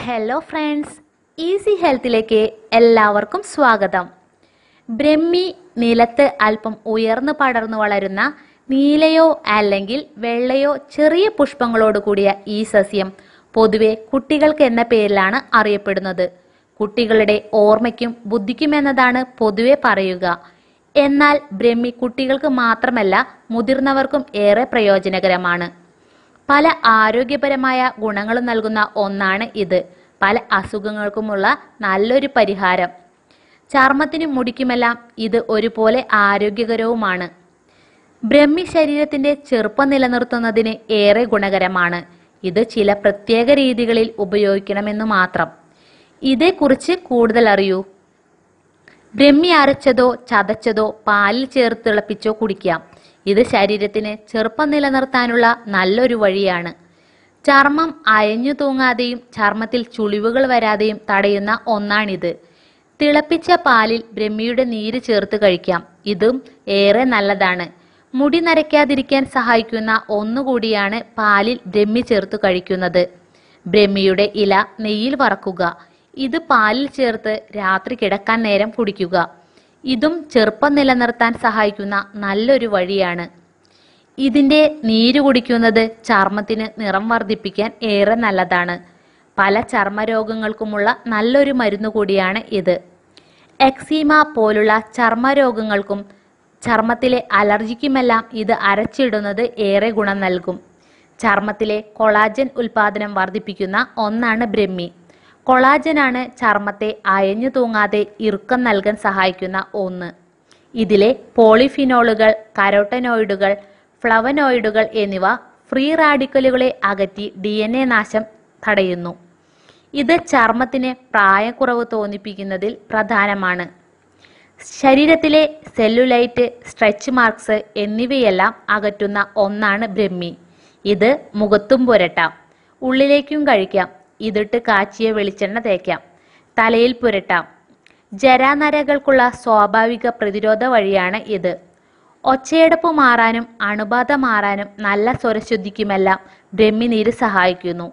Hello friends, easy ഹെൽത്തിലേക്ക് എല്ലാവർക്കും സ്വാഗതം. ബ്രഹ്മി നിലത്ത് അല്പം ഉയർന്നു പടർന്നു വളരുന്ന നീലയോ അല്ലെങ്കിൽ വെള്ളയോ ചെറിയ പുഷ്പങ്ങളോട് കൂടിയ ഈ സസ്യം പൊതുവെ കുട്ടികൾക്ക് എന്ന പേരിലാണ് അറിയപ്പെടുന്നത്. കുട്ടികളുടെ ഓർമ്മയ്ക്കും ബുദ്ധിക്കും എന്നതാണ് പൊതുവെ പറയുക. എന്നാൽ ബ്രഹ്മി കുട്ടികൾക്ക് മാത്രമല്ല മുതിർന്നവർക്കും ഏറെ പ്രയോജനകരമാണ്. പല ആരോഗ്യപരമായ ഗുണങ്ങളും നൽകുന്ന ഒന്നാണ് ഇത്. പല അസുഖങ്ങൾക്കുമുള്ള നല്ലൊരു പരിഹാരം. ചർമ്മത്തിനും മുടിക്കുമെല്ലാം ഇത് ഒരുപോലെ ആരോഗ്യകരവുമാണ്. ബ്രഹ്മി ശരീരത്തിന്റെ ചെറുപ്പം നിലനിർത്തുന്നതിന് ഏറെ ഗുണകരമാണ്. ഇത് ചില പ്രത്യേക രീതികളിൽ ഉപയോഗിക്കണമെന്ന് മാത്രം. ഇതേക്കുറിച്ച് കൂടുതൽ അറിയൂ. ബ്രഹ്മി അരച്ചതോ ചതച്ചതോ പാലിൽ ചേർത്ത് തിളപ്പിച്ചോ കുടിക്കാം. ഇത് ശരീരത്തിന് ചെറുപ്പം നിലനിർത്താനുള്ള നല്ലൊരു വഴിയാണ്. ചർമ്മം അയഞ്ഞു തൂങ്ങാതെയും ചർമ്മത്തിൽ ചുളിവുകൾ വരാതെയും തടയുന്ന ഒന്നാണിത്. തിളപ്പിച്ച പാലിൽ ബ്രഹ്മിയുടെ നീര് ചേർത്ത് കഴിക്കാം. ഇതും ഏറെ നല്ലതാണ്. മുടി നരയ്ക്കാതിരിക്കാൻ സഹായിക്കുന്ന ഒന്നുകൂടിയാണ് പാലിൽ ബ്രഹ്മി ചേർത്ത് കഴിക്കുന്നത്. ബ്രഹ്മിയുടെ ഇല നെയ്യിൽ വറക്കുക. ഇത് പാലിൽ ചേർത്ത് രാത്രി കിടക്കാൻ നേരം കുടിക്കുക. ഇതും ചെറുപ്പം നിലനിർത്താൻ സഹായിക്കുന്ന നല്ലൊരു വഴിയാണ്. ഇതിന്റെ നീര് കുടിക്കുന്നത് ചർമ്മത്തിന് നിറം വർദ്ധിപ്പിക്കാൻ ഏറെ നല്ലതാണ്. പല ചർമ്മരോഗങ്ങൾക്കുമുള്ള നല്ലൊരു മരുന്ന് കൂടിയാണ് ഇത്. എക്സീമ പോലുള്ള ചർമ്മരോഗങ്ങൾക്കും ചർമ്മത്തിലെ അലർജിക്കുമെല്ലാം ഇത് അരച്ചിടുന്നത് ഏറെ ഗുണം നൽകും. ചർമ്മത്തിലെ കൊളാജൻ ഉൽപാദനം വർദ്ധിപ്പിക്കുന്ന ഒന്നാണ് ബ്രഹ്മി. കൊളാജനാണ് ചർമ്മത്തെ അയഞ്ഞു തൂങ്ങാതെ ഇറുക്കം നൽകാൻ സഹായിക്കുന്ന ഒന്ന്. ഇതിലെ പോളിഫിനോളുകൾ, കരോട്ടനോയിഡുകൾ, ഫ്ലവനോയിഡുകൾ എന്നിവ ഫ്രീ റാഡിക്കലുകളെ അകറ്റി DNA നാശം തടയുന്നു. ഇത് ചർമ്മത്തിന് പ്രായക്കുറവ് തോന്നിപ്പിക്കുന്നതിൽ പ്രധാനമാണ്. ശരീരത്തിലെ സെല്ലുലൈറ്റ്, സ്ട്രെച്ച് മാർക്സ് എന്നിവയെല്ലാം അകറ്റുന്ന ഒന്നാണ് ബ്രഹ്മി. ഇത് മുഖത്തും പുരട്ടാം, ഉള്ളിലേക്കും കഴിക്കാം. ഇതിട്ട് കാച്ചിയ വെളിച്ചെണ്ണ തേക്കാം, തലയിൽ പുരട്ടാം. ജരാനരകൾക്കുള്ള സ്വാഭാവിക പ്രതിരോധ വഴിയാണ് ഇത്. ഒച്ചയടപ്പ് മാറാനും അണുബാധ മാറാനും നല്ല സ്വരശുദ്ധിക്കുമെല്ലാം ബ്രഹ്മി നീര് സഹായിക്കുന്നു.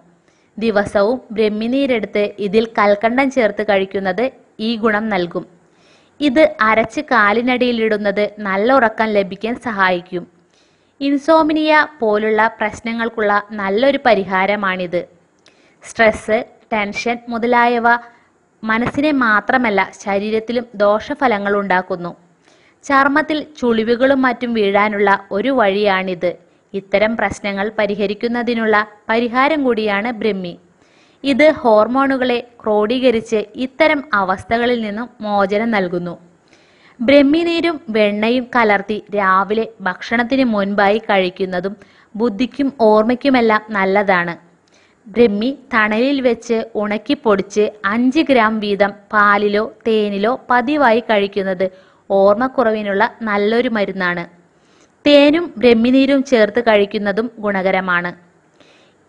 ദിവസവും ബ്രഹ്മി നീരെടുത്ത് ഇതിൽ കൽക്കണ്ടം ചേർത്ത് കഴിക്കുന്നത് ഈ ഗുണം നൽകും. ഇത് അരച്ച് കാലിനടിയിലിടുന്നത് നല്ല ഉറക്കം ലഭിക്കാൻ സഹായിക്കും. ഇൻസോമിനിയ പോലുള്ള പ്രശ്നങ്ങൾക്കുള്ള നല്ലൊരു പരിഹാരമാണിത്. സ്ട്രെസ്, ടെൻഷൻ മുതലായവ മനസ്സിനെ മാത്രമല്ല ശരീരത്തിലും ദോഷഫലങ്ങൾ ഉണ്ടാക്കുന്നു. ചർമ്മത്തിൽ ചുളിവുകളും മറ്റും വീഴാനുള്ള ഒരു വഴിയാണിത്. ഇത്തരം പ്രശ്നങ്ങൾ പരിഹരിക്കുന്നതിനുള്ള പരിഹാരം കൂടിയാണ് ബ്രഹ്മി. ഇത് ഹോർമോണുകളെ ക്രോഡീകരിച്ച് ഇത്തരം അവസ്ഥകളിൽ നിന്നും മോചനം നൽകുന്നു. ബ്രഹ്മി നീരും വെണ്ണയും കലർത്തി രാവിലെ ഭക്ഷണത്തിന് മുൻപായി കഴിക്കുന്നതും ബുദ്ധിക്കും ഓർമ്മയ്ക്കുമെല്ലാം നല്ലതാണ്. ബ്രഹ്മി തണലിൽ വെച്ച് ഉണക്കി പൊടിച്ച് 5 ഗ്രാം വീതം പാലിലോ തേനിലോ പതിവായി കഴിക്കുന്നത് ഓർമ്മക്കുറവിനുള്ള നല്ലൊരു മരുന്നാണ്. തേനും ബ്രഹ്മിനീരും ചേർത്ത് കഴിക്കുന്നതും ഗുണകരമാണ്.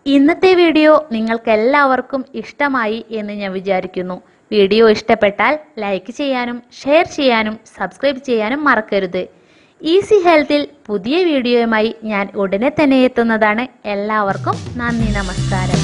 ഇന്നത്തെ വീഡിയോ നിങ്ങൾക്ക് എല്ലാവർക്കും ഇഷ്ടമായി എന്ന് ഞാൻ വിചാരിക്കുന്നു. വീഡിയോ ഇഷ്ടപ്പെട്ടാൽ ലൈക്ക് ചെയ്യാനും ഷെയർ ചെയ്യാനും സബ്സ്ക്രൈബ് ചെയ്യാനും മറക്കരുത്. ഈസി ഹെൽത്തിൽ പുതിയ വീഡിയോയുമായി ഞാൻ ഉടനെ തന്നെ എത്തുന്നതാണ്. എല്ലാവർക്കും നന്ദി, നമസ്കാരം.